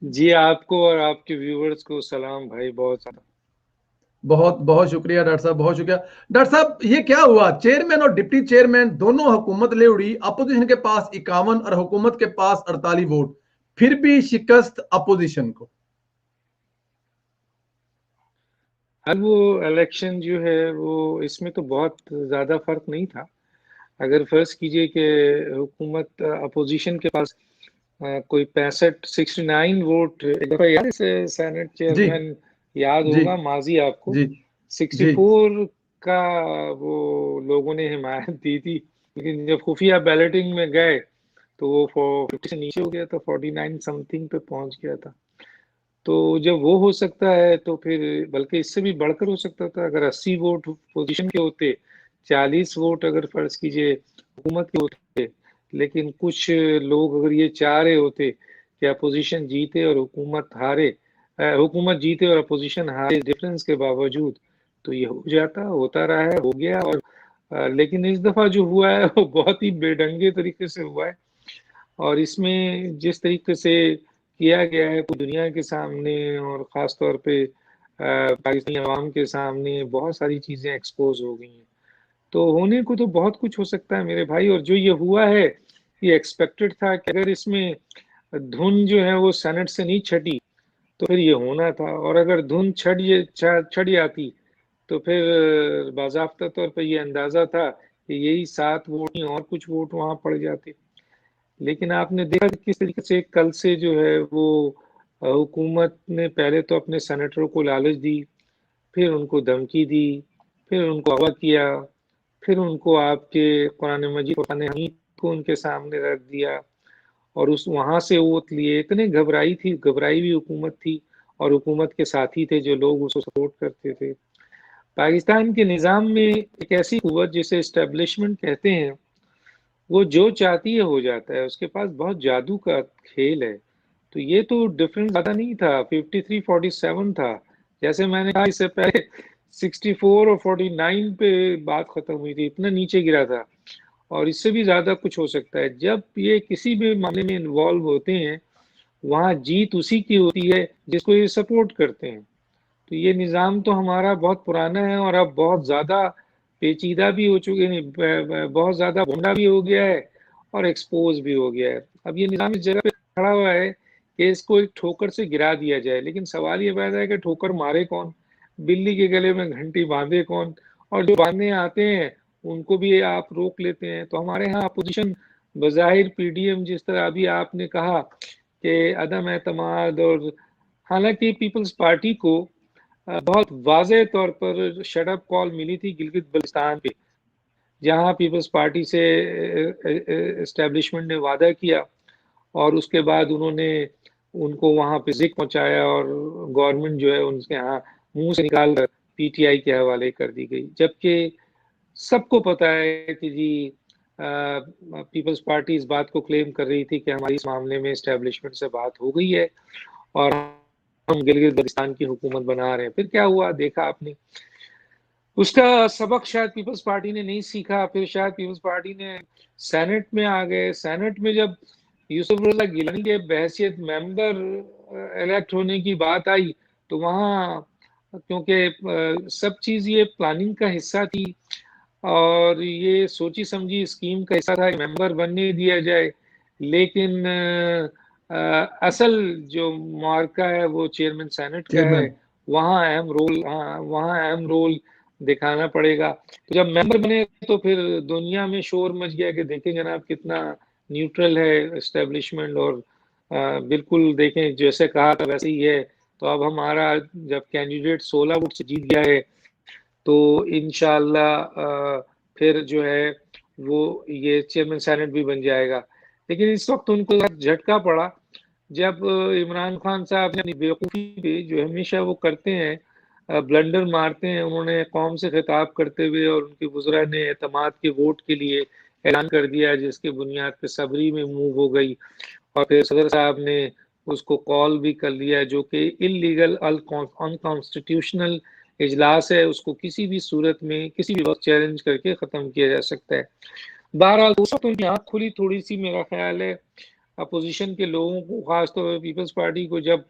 जी, आपको और आपके व्यूवर्स को सलाम भाई, बहुत सारा। बहुत बहुत शुक्रिया डॉक्टर साहब, बहुत शुक्रिया। डॉक्टर साहब, ये क्या हुआ, चेयरमैन और डिप्टी चेयरमैन दोनों हुकूमत ले उड़ी, अपोजिशन के पास 51 और हुकूमत के पास 48 वोट, फिर भी शिकस्त अपोजिशन को। अब वो इलेक्शन जो है वो इसमें तो बहुत ज़्यादा फर्क नहीं था। अगर फर्ज कीजिए कि हुकूमत अपोजिशन के पास कोई 65-69 वोट, एक दफ़ा याद है सेनेट जी चेयरमैन, याद जी होगा माजी आपको, जी जी 64 का वो लोगों ने हिमायत दी थी। लेकिन जब खुफिया बैलेटिंग में गए तो वो 50 से नीचे हो गया था, 49 समथिंग पे पहुंच गया था। तो जब वो हो सकता है तो फिर बल्कि इससे भी बढ़कर हो सकता था। अगर 80 वोट पोजीशन के होते, 40 वोट अगर फर्ज कीजिए हुकूमत के होते, लेकिन कुछ लोग अगर ये चाह रहे होते कि अपोजिशन जीते और हुकूमत हारे, हुकूमत जीते और अपोजिशन हारे डिफरेंस के बावजूद, तो ये हो जाता, होता रहा है, हो गया। और लेकिन इस दफा जो हुआ है वो बहुत ही बेढंगे तरीके से हुआ है। और इसमें जिस तरीके से किया गया है पूरी दुनिया के सामने और ख़ास तौर पे पाकिस्तानी अवाम के सामने बहुत सारी चीज़ें एक्सपोज हो गई हैं। तो होने को तो बहुत कुछ हो सकता है मेरे भाई। और जो ये हुआ है ये एक्सपेक्टेड था कि अगर इसमें धुन जो है वो सेनेट से नहीं छटी तो फिर ये होना था। और अगर धुन छट जाती तो फिर बाज़ाब्ता तौर पर ये अंदाज़ा था कि यही 7 वोट नहीं और कुछ वोट वहाँ पड़ जाते। लेकिन आपने देखा कि किस तरीके से कल से जो है वो हुकूमत ने पहले तो अपने सेनेटरों को लालच दी, फिर उनको धमकी दी, फिर उनको अगवा किया, फिर उनको आपके कुरान मजीद कुरान हमीद को उनके सामने रख दिया और उस वहां से वोट लिए। इतने घबराई हुई हुकूमत थी और हुकूमत के साथी थे जो लोग उसको सपोर्ट करते थे। पाकिस्तान के निज़ाम में एक ऐसी कुव्वत जिसे इस्टेब्लिशमेंट कहते हैं, वो जो चाहती है हो जाता है, उसके पास बहुत जादू का खेल है। तो ये तो डिफरेंस ज्यादा नहीं था, 53-47 था। जैसे मैंने कहा इससे पहले 64 और 49 पे बात खत्म हुई थी, इतना नीचे गिरा था। और इससे भी ज्यादा कुछ हो सकता है। जब ये किसी भी मामले में इन्वॉल्व होते हैं वहां जीत उसी की होती है जिसको ये सपोर्ट करते हैं। तो ये निज़ाम तो हमारा बहुत पुराना है और अब बहुत ज़्यादा पेचीदा भी हो चुके हैं, बहुत ज़्यादा भुंडा भी हो गया है और एक्सपोज भी हो गया है। अब ये निज़ाम इस जगह पे खड़ा हुआ है कि इसको एक ठोकर से गिरा दिया जाए, लेकिन सवाल ये पैदा है कि ठोकर मारे कौन, बिल्ली के गले में घंटी बांधे कौन, और जो बांधने आते हैं उनको भी आप रोक लेते हैं। तो हमारे यहाँ अपोजिशन बज़ाहिर पीडीएम, जिस तरह अभी आपने कहा कि अदम एतमाद, और हालांकि पीपल्स पार्टी को बहुत वाज़ेह तौर पर शट अप कॉल मिली थी गिलगित बल्तिस्तान पे, जहां पीपल्स पार्टी से एस्टेब्लिशमेंट ने वादा किया और उसके बाद उन्होंने उनको वहां पे जिक पहुंचाया और गवर्नमेंट जो है उनके यहाँ मुंह से निकाल कर पीटीआई के हवाले कर दी गई। जबकि सबको पता है कि जी पीपल्स पार्टी इस बात को क्लेम कर रही थी कि हमारी इस मामले में एस्टेब्लिशमेंट से बात हो गई है और हम गिलगित बल्तिस्तान की हुकूमत बना रहे हैं। फिर क्या हुआ देखा आपने। उसका सबक शायद पीपल्स पार्टी ने नहीं सीखा। फिर शायद पीपल्स पार्टी ने सेनेट में आ गए। सेनेट में जब यूसुफ रज़ा गिलानी के बहैसियत मेंबर इलेक्ट होने की बात आई तो वहाँ, क्योंकि सब चीज़ ये प्लानिंग का हिस्सा थी और ये सोची समझी स्कीम का हिस्सा था कि मेंबर बनने दिया जाए, लेकिन असल जो मार्का है वो चेयरमैन सेनेट का है। चेयरमैन। वहाँ अहम रोल, हाँ वहाँ अहम रोल दिखाना पड़ेगा। तो जब मेंबर बने तो फिर दुनिया में शोर मच गया कि देखें जनाब कितना न्यूट्रल है एस्टेब्लिशमेंट, और बिल्कुल देखें जैसे कहा था वैसे ही है। तो अब हमारा जब कैंडिडेट 16 वोट से जीत गया है तो इंशाल्लाह फिर जो है वो ये चेयरमैन सेनेट भी बन जाएगा। लेकिन इस वक्त उनको झटका पड़ा जब इमरान खान साहब ने अपनी बेवकूफ़ी पे, जो हमेशा वो करते हैं, ब्लंडर मारते हैं, उन्होंने कौम से खिताब करते हुए और उनके वज़रा ने एतमाद के वोट के लिए ऐलान कर दिया, जिसकी बुनियाद पे सबरी में मूव हो गई। और फिर सदर साहब ने उसको कॉल भी कर लिया जो कि इलीगल अनकॉन्स्टिट्यूशनल इजलास है, उसको किसी भी सूरत में किसी भी वक्त चैलेंज करके ख़त्म किया जा सकता है। बहरहाल उस वक्त उनकी आँख खुली थोड़ी सी, मेरा ख्याल है अपोजिशन के लोगों को, खासतौर पर पीपल्स पार्टी को, जब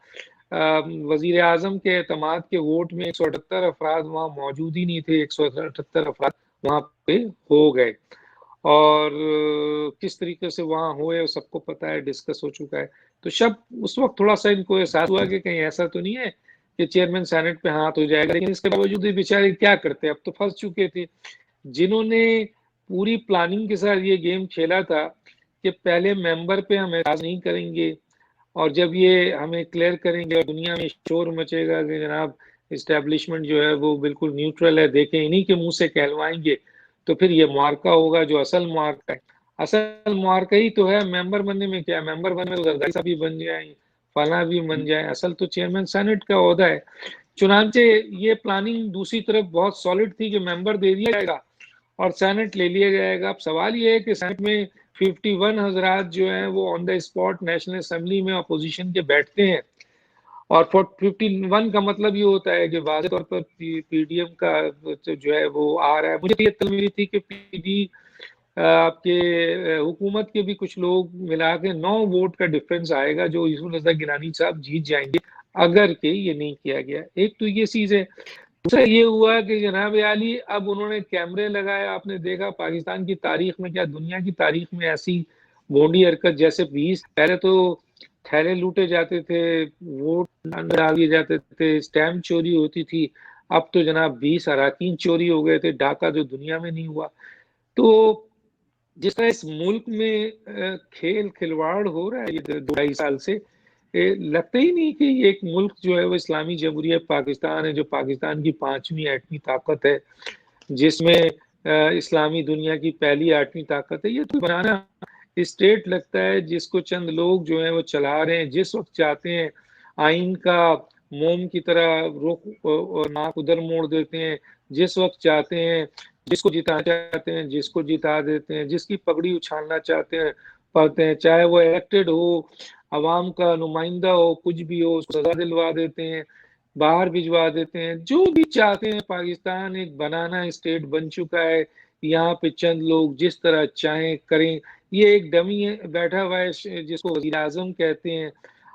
वजीर आजम के एतमाद के वोट में 178 अफराद वहाँ मौजूद ही नहीं थे, 178 अफराद वहाँ पे हो गए। और किस तरीके से वहाँ हुए सबको पता है, डिस्कस हो चुका है। तो शब उस वक्त थोड़ा सा इनको एहसास हुआ कि कहीं ऐसा तो नहीं है कि चेयरमैन सेनेट पे हाथ हो जाएगा, लेकिन इसके बावजूद बेचारे क्या करते, अब तो फंस चुके थे। जिन्होंने पूरी प्लानिंग के साथ ये गेम खेला था कि पहले मेंबर पे हम एतराज नहीं करेंगे, और जब ये हमें क्लियर करेंगे और दुनिया में शोर मचेगा कि जनाब इस्टेब्लिशमेंट जो है वो बिल्कुल न्यूट्रल है, देखें इन्हीं के मुंह से कहलवाएंगे, तो फिर ये मुआरका होगा जो असल मुआरका है। असल मुआरका ही तो है, मेंबर बनने में क्या है, मेंबर बनने में तो जरदारी साहब भी बन जाए, फला भी बन जाए, असल तो चेयरमैन सेनेट का ओहदा है। चुनांचे ये प्लानिंग दूसरी तरफ बहुत सॉलिड थी कि मेंबर दे दिया जाएगा और सेनेट ले लिया जाएगा। अब सवाल ये है कि सेनेट में 51 हजरात जो हैं वो on the spot national assembly में अपोजिशन के बैठते हैं, और 51 का मतलब ये होता है कि वाज़ेह तौर पर पीडीएम का जो है वो आ रहा है। मुझे ये तल मिली थी कि पीडी आपके हुकूमत के भी कुछ लोग मिला के 9 वोट का डिफरेंस आएगा जो यूसुफ रज़ा गिलानी साहब जीत जाएंगे अगर के ये नहीं किया गया। एक तो ये चीज है। दूसरा ये हुआ कि जनाब आली अब उन्होंने कैमरे लगाए, आपने देखा पाकिस्तान की तारीख में, क्या दुनिया की तारीख में ऐसी भोंडी हरकत, जैसे 20 पहले तो थैले लूटे जाते थे, वोट डाल दिए जाते थे, स्टैम्प चोरी होती थी, अब तो जनाब 20 अराकीन चोरी हो गए थे, डाका जो दुनिया में नहीं हुआ। तो जिस तरह इस मुल्क में खेल खिलवाड़ हो रहा है ये 2-2.5 साल से, लगता ही नहीं कि ये एक मुल्क जो है वो इस्लामी जमहूरियत पाकिस्तान है, जो पाकिस्तान की 5वीं 8वीं ताकत है, जिसमें इस्लामी दुनिया की पहली 8वीं ताकत है। ये तो बनाना स्टेट लगता है जिसको चंद लोग जो है वो चला रहे हैं, जिस वक्त चाहते हैं आइन का मोम की तरह रुख और नाक उधर मोड़ देते हैं, जिस वक्त चाहते हैं जिसको जिताना चाहते हैं जिसको जिता देते हैं, जिसकी पगड़ी उछालना चाहते हैं पाते हैं, चाहे वो इलेक्टेड हो, अवाम का नुमाइंदा हो, कुछ भी हो, उसको सजा दिलवा देते हैं, बाहर भिजवा देते हैं, जो भी चाहते हैं। पाकिस्तान एक बनाना स्टेट बन चुका है, यहाँ पे चंद लोग जिस तरह चाहें करें। ये एक डमी है बैठा हुआ है जिसको वजीर आजम कहते हैं।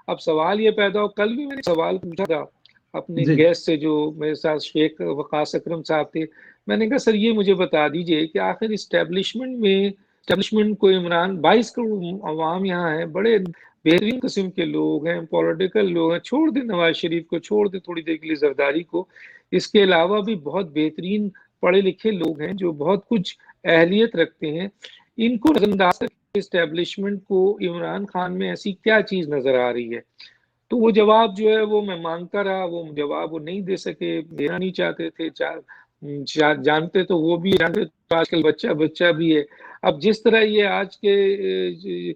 अब सवाल ये पैदा हो, कल भी मैंने सवाल पूछा था अपने गेस्ट से जो मेरे साथ शेख वकास अकरम साहब थे, मैंने कहा सर ये मुझे बता दीजिए कि आखिर इस्टेब्लिशमेंट को इमरान 22 करोड़ अवाम यहाँ है, बड़े बेहतरीन किस्म के लोग हैं, पॉलिटिकल लोग हैं, छोड़ दे नवाज शरीफ को, छोड़ दे थोड़ी देर के लिए जरदारी को, इसके अलावा भी बहुत बेहतरीन पढ़े लिखे लोग हैं जो बहुत कुछ अहलियत रखते हैं, इनको नजरअंदाज करके इस्टेब्लिशमेंट को इमरान खान में ऐसी क्या चीज नजर आ रही है। तो वो जवाब जो है वो मैं मांगता रहा, वो जवाब वो नहीं दे सके, देना नहीं चाहते थे। जानते तो वो भी जानते, तो आजकल बच्चा भी है। अब जिस तरह ये आज के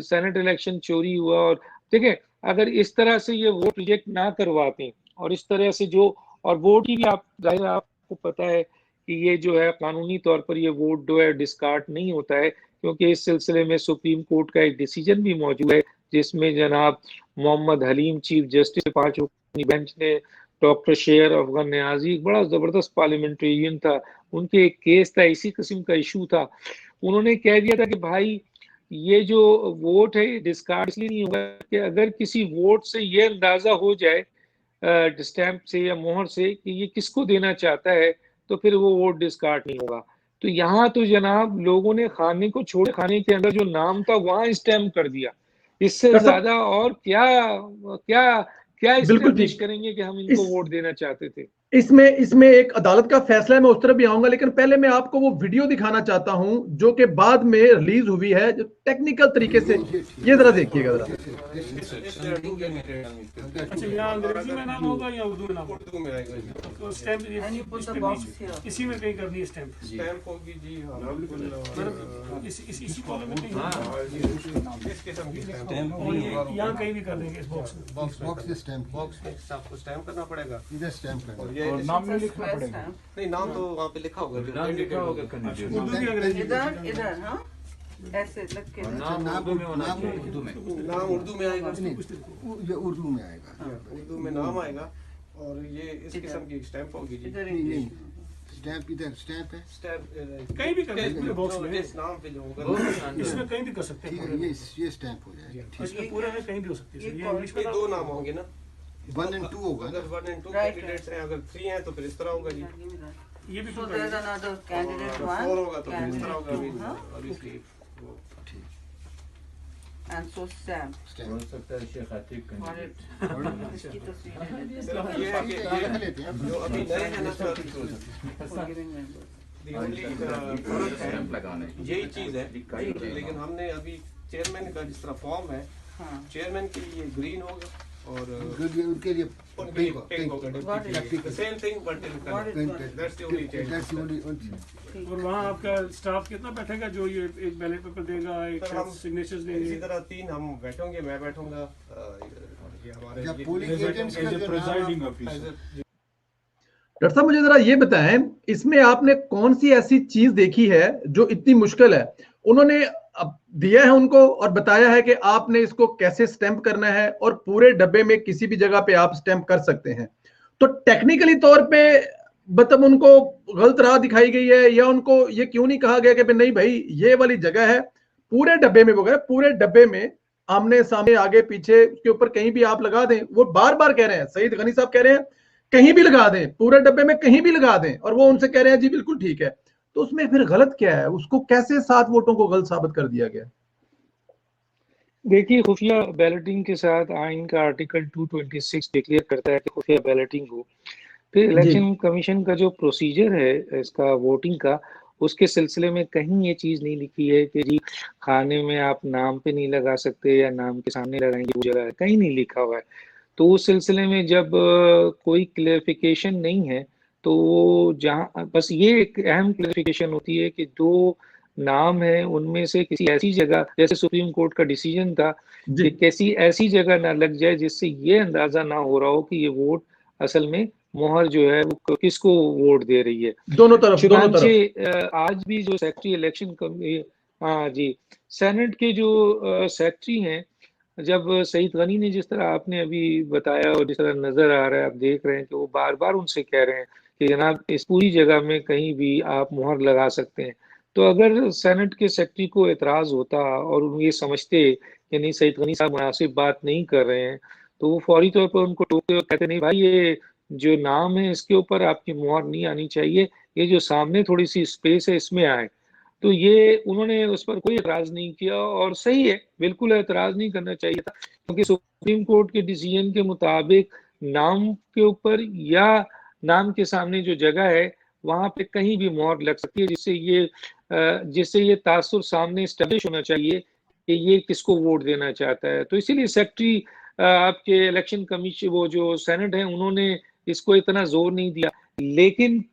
सेनेट इलेक्शन चोरी हुआ, और देखिए अगर इस तरह से ये वोट रिजेक्ट ना करवाते और इस तरह से जो, और वोट ही भी आप जाहिर आपको पता है कि ये जो है कानूनी तौर पर ये वोट जो है डिस्कार्ड नहीं होता है, क्योंकि इस सिलसिले में सुप्रीम कोर्ट का एक डिसीजन भी मौजूद है जिसमें जनाब मोहम्मद हलीम चीफ जस्टिस 5 रुकनी बेंच ने, डॉक्टर शेर अफगान न्याजी बड़ा जबरदस्त पार्लियामेंटेरियन था, उनके एक केस था, इसी किस्म का इशू था, उन्होंने कह दिया था कि भाई ये जो वोट है डिस्कार्ड इसलिए नहीं होगा कि अगर किसी वोट से ये अंदाजा हो जाए स्टैंप से या मोहर से कि ये किसको देना चाहता है, तो फिर वो वोट डिस्कार्ड नहीं होगा। तो यहाँ तो जनाब लोगों ने खाने को छोड़े, खाने के अंदर जो नाम था वहां स्टैम्प कर दिया। इससे ज्यादा और क्या क्या क्या इस्टेब्लिश करेंगे कि हम इनको वोट देना चाहते थे। इसमें एक अदालत का फैसला है, मैं उस तरफ भी आऊंगा, लेकिन पहले मैं आपको वो वीडियो दिखाना चाहता हूं जो कि बाद में रिलीज हुई है, जो टेक्निकल तरीके से, ये जरा देखिएगा जरा। अच्छा यहाँ अंग्रेजी में नाम होगा या उर्दू में नाम होगा? तो स्टैम्प इसी में कहीं करनी है, स्टैम्प होगी जी। इसी कॉलम में यहाँ कहीं भी कर देंगे, इस बॉक्स में आपको स्टैम्प करना पड़ेगा, इधर स्टैम्प करना और नाम में लिखना पड़ेगा। नहीं नाम तो वहाँ पे लिखा होगा, नाम लिखा होगा उर्दू की अंग्रेजी इधर हाँ ऐसे लग के नाम उर्दू में आएगा, ये उर्दू में आएगा, उर्दू में नाम आएगा और ये इस किस्म की स्टैम्प होगी जी। स्टैंप इधर स्टैंप है, स्टैंप कहीं भी कर सकते हैं बॉक्स में, इस नाम पे जो होगा इसमें कहीं भी कर सकते हैं। ठीक है, ये स्टैंप हो जाएगा। इसमें पूरे में कहीं भी हो सकती है। ये इंग्लिश में दो नाम होंगे ना, 1 और 2 होगा। अगर 1 और 2 कैंडिडेट्स हैं, अगर 3 हैं तो फिर इस तरह होगा जी। ये भी So there's another candidate 1, 4 होगा तो फिर इस तरह होगा candidate 2, हाँ? obviously। And so stamp. Stamp सकता है शेख आतिक Got it. इसकी तस्वीर ले लेते सिर्फ ये है कि लिख लेते हैं। जो अभी नए हैं ना सर, हैं। Forgiving members. the only फर्क है लगाने यही चीज है, लेकिन हमने अभी चेयरमैन का जिस तरह फॉर्म है, हाँ. चेयरमैन के लिए ग्रीन होगा और उनके लिए उनके लिए पिंक पिंक होगा। Got it. The same thing but in Got color। it. That's the only change। That's only ठीक. और वहाँ आपका स्टाफ कितना बैठेगा जो ये एक बैलेट पेपर देगा, एक सर, हम सिग्नेचर्स इसी देंगे? तरह 3 हम बैठेंगे, मैं बैठूंगा, ये हमारे क्या पोलिंग एजेंट्स का जो प्रिजाइडिंग नाम ऑफिसर। डॉक्टर साहब मुझे जरा ये बताएं, इसमें आपने कौन सी ऐसी चीज देखी है जो इतनी मुश्किल है? उन्होंने अब दिया है उनको और बताया है कि आपने इसको कैसे स्टैंप करना है और पूरे डब्बे में किसी भी जगह पे आप स्टैंप कर सकते हैं। तो टेक्निकली तौर पे मतलब उनको गलत राह दिखाई गई है, या उनको ये क्यों नहीं कहा गया कि नहीं भाई ये वाली जगह है, पूरे डब्बे में वगैरह पूरे डब्बे में आमने सामने आगे पीछे उसके ऊपर कहीं भी आप लगा दें। वो बार बार कह रहे हैं, सईद गनी साहब कह रहे हैं कहीं भी लगा दें, पूरे डब्बे में कहीं भी लगा दें, और वो उनसे कह रहे हैं जी बिल्कुल ठीक है। तो उसमें फिर गलत क्या है? उसको कैसे 7 वोटों को गलत साबित कर दिया गया? देखिए, खुफिया बैलेटिंग के साथ आइन का आर्टिकल 226 डिक्लेयर करता है कि खुफिया बैलेटिंग हो। फिर इलेक्शन कमीशन का जो प्रोसीजर है इसका वोटिंग का, उसके सिलसिले में कहीं ये चीज नहीं लिखी है कि जी खाने में आप नाम पे नहीं लगा सकते या नाम के सामने लगाएंगे, वो जगह है, कहीं नहीं लिखा हुआ है। तो उस सिलसिले में जब कोई क्लेरिफिकेशन नहीं है तो जहाँ बस ये एक अहम क्लेरिफिकेशन होती है कि जो नाम है उनमें से किसी ऐसी जगह, जैसे सुप्रीम कोर्ट का डिसीजन था कि किसी ऐसी जगह ना लग जाए जिससे ये अंदाजा ना हो रहा हो कि ये वोट असल में मोहर जो है वो किसको वोट दे रही है। दोनों तरफ। आज भी जो सेक्रेटरी इलेक्शन हाँ जी, सेनेट के जो सेक्रेटरी हैं, जब सईद गनी ने जिस तरह आपने अभी बताया और जिस तरह नजर आ रहा है, आप देख रहे हैं कि वो बार बार उनसे कह रहे हैं कि जनाब इस पूरी जगह में कहीं भी आप मोहर लगा सकते हैं। तो अगर सेनेट के सेक्रेटरी को एतराज होता और उन ये समझते कि नहीं सईद गनी साहब मुनासिब बात नहीं कर रहे हैं, तो वो फौरी तौर पर उनको टोकते और कहते नहीं भाई ये जो नाम है इसके ऊपर आपकी मोहर नहीं आनी चाहिए, ये जो सामने थोड़ी सी स्पेस है इसमें आए। तो ये उन्होंने उस पर कोई एतराज नहीं किया और सही है, बिल्कुल एतराज नहीं करना चाहिए था, क्योंकि सुप्रीम कोर्ट के डिसीजन के मुताबिक नाम के ऊपर या नाम के सामने जो जगह है वहां पे कहीं भी मोहर लग सकती है, जिससे ये तासुर सामने एस्टेब्लिश होना चाहिए कि ये किसको वोट देना चाहता है। तो इसीलिए सेक्रेटरी आपके इलेक्शन कमीशन वो जो सेनेट है उन्होंने इसको इतना जोर नहीं दिया। लेकिन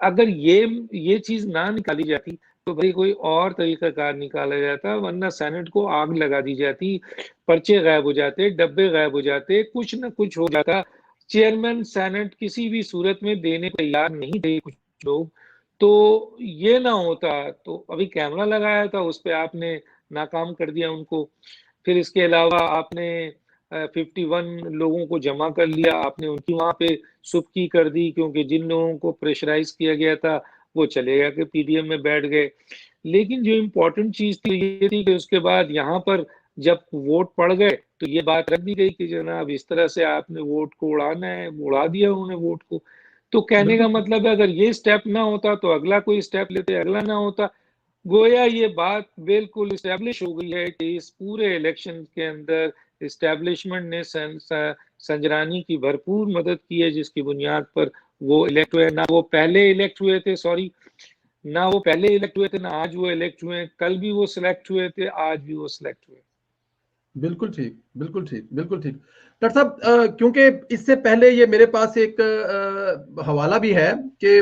अगर ये चीज ना निकाली जाती तो भाई कोई और तरीकाकार निकाला जाता, वरना सेनेट को आग लगा दी जाती, पर्चे गायब हो जाते, डब्बे गायब हो जाते, कुछ न कुछ हो जाता। चेयरमैन सेनेट किसी भी सूरत में देने को तैयार नहीं थे कुछ लोग, तो ये ना होता। तो अभी कैमरा लगाया था, उस पर आपने नाकाम कर दिया उनको। फिर इसके अलावा आपने 51 लोगों को जमा कर लिया, आपने उनकी वहां पे सुबकी कर दी, क्योंकि जिन लोगों को प्रेशराइज किया गया था वो चले गया कि पीडीएम में बैठ गए। लेकिन जो इम्पोर्टेंट चीज थी ये थी कि उसके बाद यहाँ पर जब वोट पड़ गए तो ये बात रख दी गई कि जनाब इस तरह से आपने वोट को उड़ाना है, उड़ा दिया उन्होंने वोट को। तो कहने का मतलब है अगर ये स्टेप ना होता तो अगला कोई स्टेप लेते, अगला ना होता। गोया ये बात बिल्कुल इस्टेब्लिश हो गई है कि इस पूरे इलेक्शन के अंदर इस्टेब्लिशमेंट ने संजरानी की भरपूर मदद की है, जिसकी बुनियाद पर वो इलेक्ट हुए। ना वो पहले इलेक्ट हुए थे, ना वो पहले इलेक्ट हुए थे, ना आज वो इलेक्ट हुए। कल भी वो सिलेक्ट हुए थे, आज भी वो सिलेक्ट हुए। बिल्कुल ठीक, बिल्कुल ठीक, बिल्कुल ठीक। डॉक्टर साहब क्योंकि इससे पहले ये मेरे पास एक हवाला भी है कि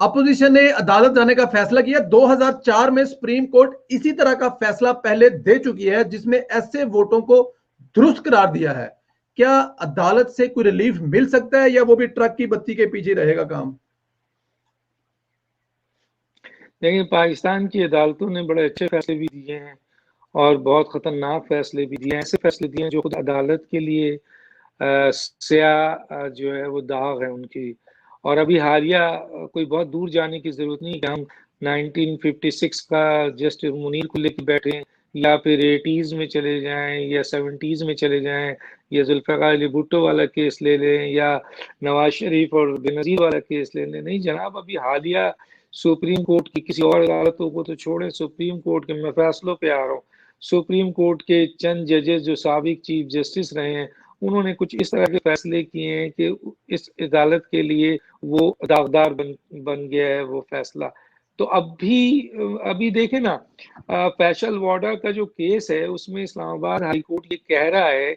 अपोजिशन ने अदालत जाने का फैसला किया। 2004 में सुप्रीम कोर्ट इसी तरह का फैसला पहले दे चुकी है, जिसमें ऐसे वोटों को दुरुस्त करार दिया है। क्या अदालत से कोई रिलीफ मिल सकता है या वो भी ट्रक की बत्ती के पीछे रहेगा काम? देखिए, पाकिस्तान की अदालतों ने बड़े अच्छे फैसले भी दिए हैं और बहुत खतरनाक फैसले भी दिए हैं। ऐसे फैसले दिए हैं जो खुद अदालत के लिए स्याह जो है वो दाग है उनकी। और अभी हालिया कोई बहुत दूर जाने की जरूरत नहीं कि हम 1956 का जस्टिस मुनीर को लेकर बैठे हैं, या फिर 80s में चले जाएं या 70s में चले जाएं, या जुल्फ़िकार अली भुट्टो वाला केस ले लें या नवाज शरीफ और बेनज़ीर वाला केस ले लें। नहीं जनाब, अभी हालिया सुप्रीम कोर्ट की किसी और अदालतों को तो छोड़ें, सुप्रीम कोर्ट के मैं फैसलों पे आ रहा हूँ। सुप्रीम कोर्ट के चंद जजेस जो साबिक चीफ जस्टिस रहे हैं, उन्होंने कुछ इस तरह के फैसले किए हैं कि इस अदालत के लिए वो दागदार बन गया है वो फैसला। तो अभी देखें ना, फैसल वाडा का जो केस है उसमें इस्लामाबाद हाई कोर्ट ये कह रहा है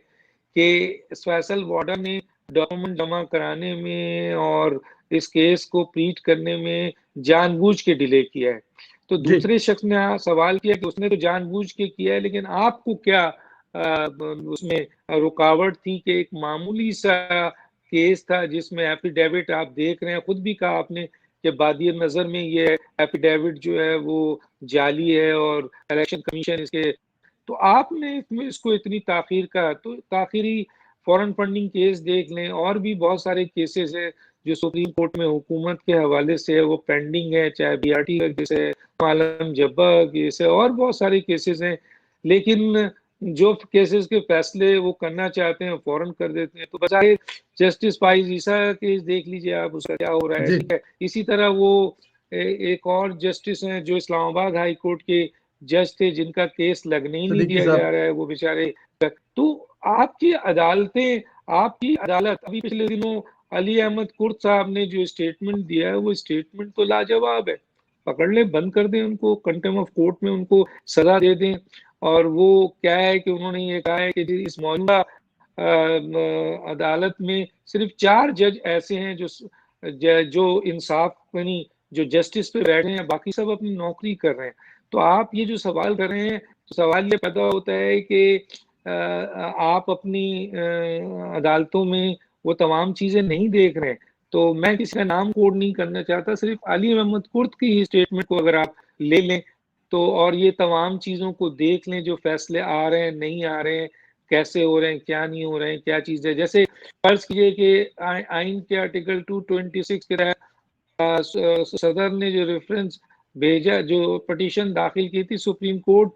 कि फैसल वाडा ने डॉक्यूमेंट जमा कराने में और इस केस को प्लीट करने में जानबूझ के डिले किया है। तो दूसरे शख्स ने सवाल किया कि उसने तो जानबूझ के किया है, लेकिन आपको क्या उसमें रुकावट थी कि एक मामूली सा केस था जिसमें एफिडेविट आप देख रहे हैं, खुद भी कहा आपने कि बादी नजर में ये एफिडेविट जो है वो जाली है और इलेक्शन कमीशन इसके, तो आपने इसको इतनी ताखीर का, तो ताखीरी फॉरेन फंडिंग केस देख लें, और भी बहुत सारे केसेस है जो सुप्रीम कोर्ट में हुकूमत के हवाले से है वो पेंडिंग है, चाहे बीआरटी का केस है, आलम जब्बा का केस है, और बहुत सारे केसेस हैं। लेकिन जो केसेस के फैसले वो करना चाहते हैं फौरन कर देते हैं। तो बजाय जस्टिस फाइज ईसा केस देख लीजिए आप, उसका क्या हो रहा है, ठीक है। इसी तरह वो एक और जस्टिस हैं जो इस्लामाबाद हाई कोर्ट के जज थे जिनका केस लगने ही नहीं दिया जा रहा है, वो बेचारे। तो आपकी अदालतें, आपकी अदालत, अभी पिछले दिनों अली अहमद कुर्द साहब ने जो स्टेटमेंट दिया है वो स्टेटमेंट तो लाजवाब है। पकड़ ले, बंद कर दें उनको, कंटेम्प्ट ऑफ कोर्ट में उनको सजा दे दें। और वो क्या है कि उन्होंने ये कहा है कि इस मौजूदा अदालत में सिर्फ 4 जज ऐसे हैं जो इंसाफ यानी जो जस्टिस पे बैठे हैं, बाकी सब अपनी नौकरी कर रहे हैं। तो आप ये जो सवाल कर रहे हैं, तो सवाल ये पैदा होता है कि आप अपनी अदालतों में वो तमाम चीजें नहीं देख रहे हैं। तो मैं किसी का नाम कोड नहीं करना चाहता, सिर्फ अली अहमद कुर्द की ही स्टेटमेंट को अगर आप ले लें तो, और ये तमाम चीजों को देख लें जो फैसले आ रहे हैं, नहीं आ रहे हैं, कैसे हो रहे हैं, क्या नहीं हो रहे हैं, क्या चीज है। जैसे फर्ज कीजिए कि आइन के आर्टिकल 226 के तहत सदर ने जो रेफरेंस भेजा, जो पटिशन दाखिल की थी सुप्रीम कोर्ट,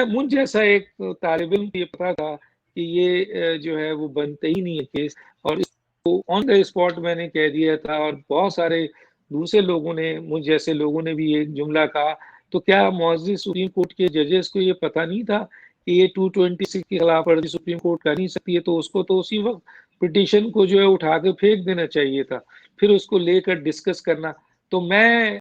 मुझ जैसा एक तालिब इल्म को ये पता था कि ये जो है वो बनते ही नहीं है केस, और इसको ऑन द स्पॉट मैंने कह दिया था, और बहुत सारे दूसरे लोगों ने, मुझ जैसे लोगों ने भी ये जुमला कहा। तो क्या मौजूद सुप्रीम कोर्ट के जजेस को ये पता नहीं था कि ये 226 की खिलाफ वर्जी सुप्रीम कोर्ट कर नहीं सकती है? तो उसको तो उसी वक्त पिटीशन को जो है उठा के फेंक देना चाहिए था, फिर उसको लेकर डिस्कस करना। तो मैं